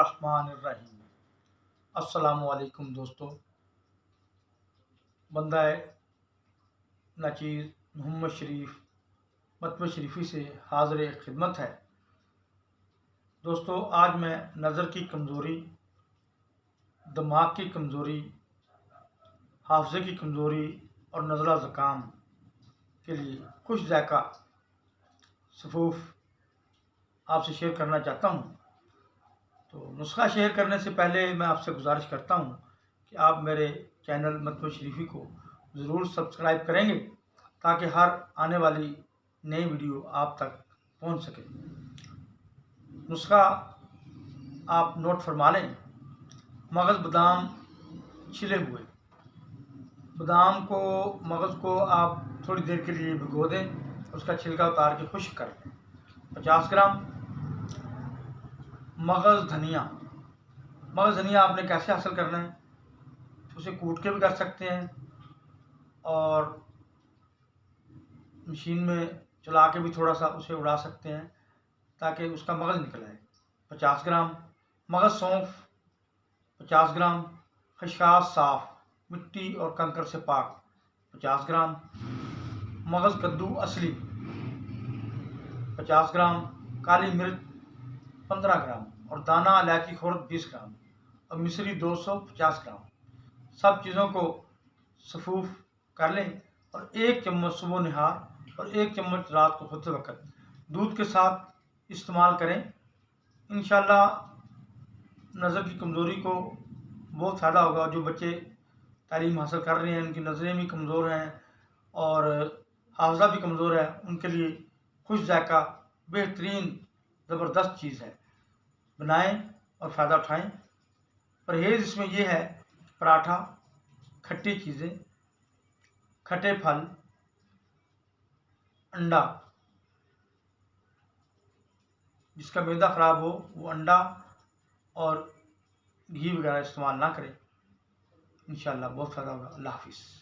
बिस्मिल्लाहिर्रहमानिर्रहीम। अस्सलामुअलैकुम दोस्तों। बंदा नाचीज़ मोहम्मद शरीफ मतब शरीफ़ी से हाज़िर खिदमत है। दोस्तों, आज मैं नज़र की कमज़ोरी, दिमाग की कमज़ोरी, हाफ़ज़े की कमज़ोरी और नज़ला ज़ुकाम के लिए खुश ज़ायक़ा सफ़ूफ़ आपसे शेयर करना चाहता हूँ। तो नुस्ख़ा शेयर करने से पहले मैं आपसे गुजारिश करता हूँ कि आप मेरे चैनल मतब शरीफ़ी को ज़रूर सब्सक्राइब करेंगे ताकि हर आने वाली नई वीडियो आप तक पहुँच सके। नुस्ख़ा आप नोट फरमा लें। मगज़ बादाम छिले हुए बादाम को मगज़ को आप थोड़ी देर के लिए भिगो दें, उसका छिलका उतार के खुश्क कर लें। 50 ग्राम मगज़ धनिया आपने कैसे हासिल करना है, उसे कूट के भी कर सकते हैं और मशीन में चला के भी थोड़ा सा उसे उड़ा सकते हैं ताकि उसका मगज़ निकल आए। 50 ग्राम मगज़ सौंफ, 50 ग्राम खशखास साफ़ मिट्टी और कंकर से पाक, 50 ग्राम मगज़ कद्दू असली, 50 ग्राम काली मिर्च 15 ग्राम और दाना इलायची खुर्द 20 ग्राम और मिश्री 250 ग्राम। सब चीज़ों को सफ़ूफ़ कर लें और 1 चम्मच सुबह निहार और 1 चम्मच रात को सोते वक्त दूध के साथ इस्तेमाल करें। इंशाअल्लाह नज़र की कमज़ोरी को बहुत फ़ायदा होगा। जो बच्चे तालीम हासिल कर रहे हैं, उनकी नज़रें भी कमज़ोर हैं और हाफ़ज़ा भी कमज़ोर है, उनके लिए खुश ज़ायक़ा बेहतरीन ज़बरदस्त चीज़ है। बनाएं और फ़ायदा उठाएं। परहेज़ इसमें यह है, पराठा, खट्टी चीज़ें, खट्टे फल, अंडा, जिसका मैदा ख़राब हो वो अंडा और घी वगैरह इस्तेमाल ना करें। इंशाअल्लाह बहुत फ़ायदा होगा। अल्लाह हाफ़िज़।